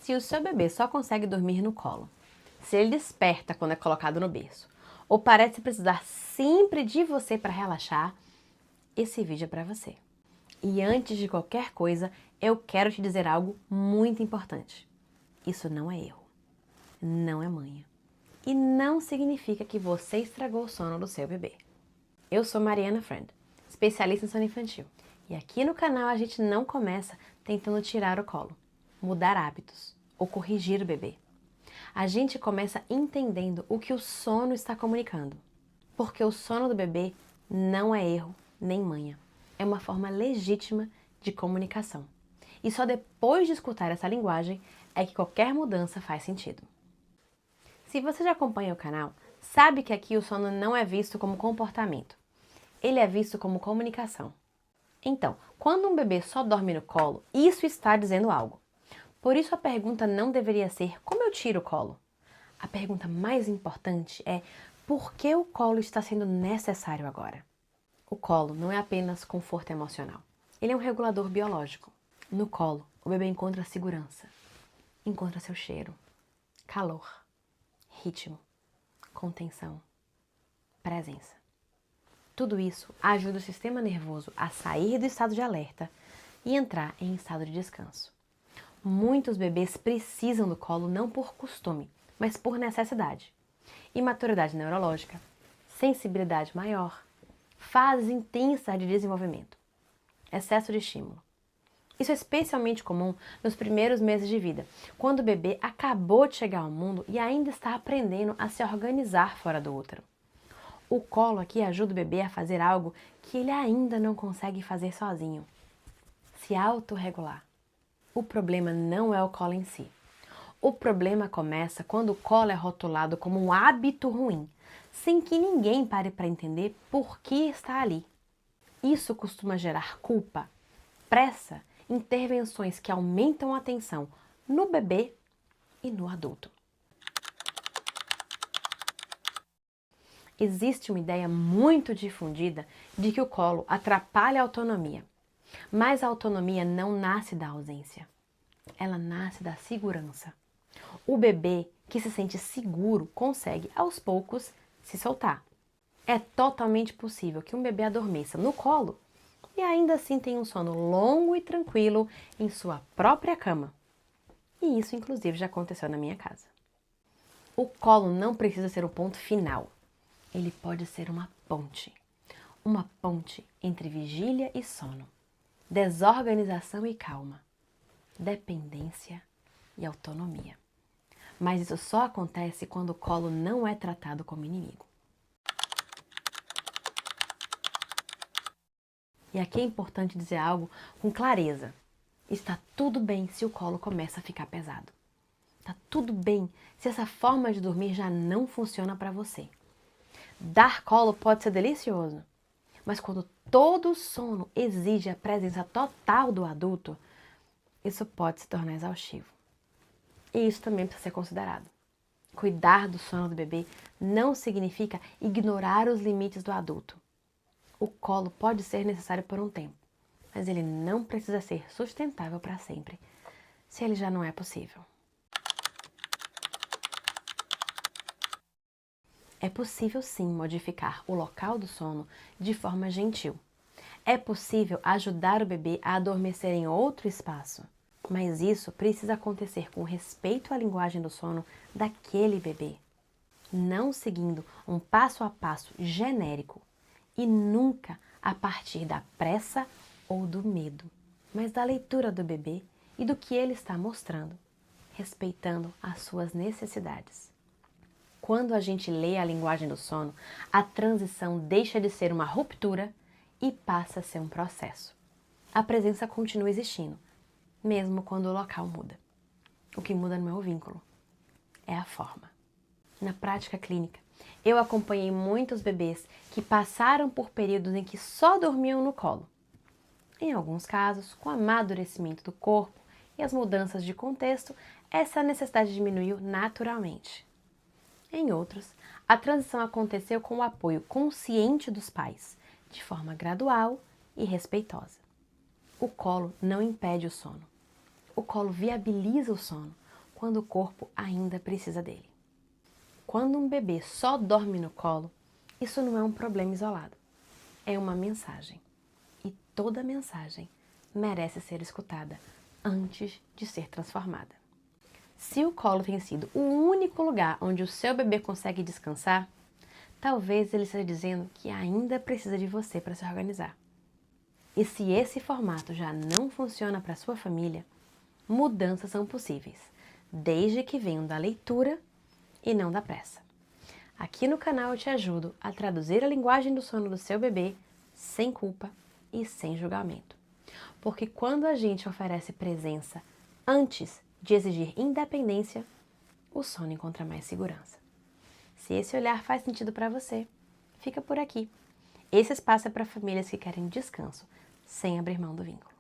Se o seu bebê só consegue dormir no colo, se ele desperta quando é colocado no berço, ou parece precisar sempre de você para relaxar, esse vídeo é para você. E antes de qualquer coisa, eu quero te dizer algo muito importante. Isso não é erro, não é manha. E não significa que você estragou o sono do seu bebê. Eu sou Mariana Friend, especialista em sono infantil. E aqui no canal a gente não começa tentando tirar o colo, mudar hábitos ou corrigir o bebê. A gente começa entendendo o que o sono está comunicando. Porque o sono do bebê não é erro nem manha. É uma forma legítima de comunicação. E só depois de escutar essa linguagem é que qualquer mudança faz sentido. Se você já acompanha o canal, sabe que aqui o sono não é visto como comportamento. Ele é visto como comunicação. Então, quando um bebê só dorme no colo, isso está dizendo algo. Por isso a pergunta não deveria ser como eu tiro o colo. A pergunta mais importante é por que o colo está sendo necessário agora? O colo não é apenas conforto emocional. Ele é um regulador biológico. No colo, o bebê encontra segurança, encontra seu cheiro, calor, ritmo, contenção, presença. Tudo isso ajuda o sistema nervoso a sair do estado de alerta e entrar em estado de descanso. Muitos bebês precisam do colo não por costume, mas por necessidade. Imaturidade neurológica, sensibilidade maior, fases intensas de desenvolvimento, excesso de estímulo. Isso é especialmente comum nos primeiros meses de vida, quando o bebê acabou de chegar ao mundo e ainda está aprendendo a se organizar fora do útero. O colo aqui ajuda o bebê a fazer algo que ele ainda não consegue fazer sozinho: se autorregular. O problema não é o colo em si. O problema começa quando o colo é rotulado como um hábito ruim, sem que ninguém pare para entender por que está ali. Isso costuma gerar culpa, pressa, intervenções que aumentam a tensão no bebê e no adulto. Existe uma ideia muito difundida de que o colo atrapalha a autonomia. Mas a autonomia não nasce da ausência. Ela nasce da segurança. O bebê que se sente seguro consegue, aos poucos, se soltar. É totalmente possível que um bebê adormeça no colo e ainda assim tenha um sono longo e tranquilo em sua própria cama. E isso, inclusive, já aconteceu na minha casa. O colo não precisa ser o ponto final. Ele pode ser uma ponte entre vigília e sono, desorganização e calma, dependência e autonomia. Mas isso só acontece quando o colo não é tratado como inimigo. E aqui é importante dizer algo com clareza. Está tudo bem se o colo começa a ficar pesado. Está tudo bem se essa forma de dormir já não funciona para você. Dar colo pode ser delicioso, mas quando todo o sono exige a presença total do adulto, isso pode se tornar exaustivo. E isso também precisa ser considerado. Cuidar do sono do bebê não significa ignorar os limites do adulto. O colo pode ser necessário por um tempo, mas ele não precisa ser sustentável para sempre, se ele já não é possível. É possível sim modificar o local do sono de forma gentil. É possível ajudar o bebê a adormecer em outro espaço, mas isso precisa acontecer com respeito à linguagem do sono daquele bebê, não seguindo um passo a passo genérico e nunca a partir da pressa ou do medo, mas da leitura do bebê e do que ele está mostrando, respeitando as suas necessidades. Quando a gente lê a linguagem do sono, a transição deixa de ser uma ruptura e passa a ser um processo. A presença continua existindo, mesmo quando o local muda. O que muda não é o vínculo, é a forma. Na prática clínica, eu acompanhei muitos bebês que passaram por períodos em que só dormiam no colo. Em alguns casos, com o amadurecimento do corpo e as mudanças de contexto, essa necessidade diminuiu naturalmente. Em outros, a transição aconteceu com o apoio consciente dos pais, de forma gradual e respeitosa. O colo não impede o sono. O colo viabiliza o sono, quando o corpo ainda precisa dele. Quando um bebê só dorme no colo, isso não é um problema isolado. É uma mensagem. E toda mensagem merece ser escutada antes de ser transformada. Se o colo tem sido o único lugar onde o seu bebê consegue descansar, talvez ele esteja dizendo que ainda precisa de você para se organizar. E se esse formato já não funciona para sua família, mudanças são possíveis, desde que venham da leitura e não da pressa. Aqui no canal eu te ajudo a traduzir a linguagem do sono do seu bebê sem culpa e sem julgamento. Porque quando a gente oferece presença antes de exigir independência, o sono encontra mais segurança. Se esse olhar faz sentido para você, fica por aqui. Esse espaço é para famílias que querem descanso, sem abrir mão do vínculo.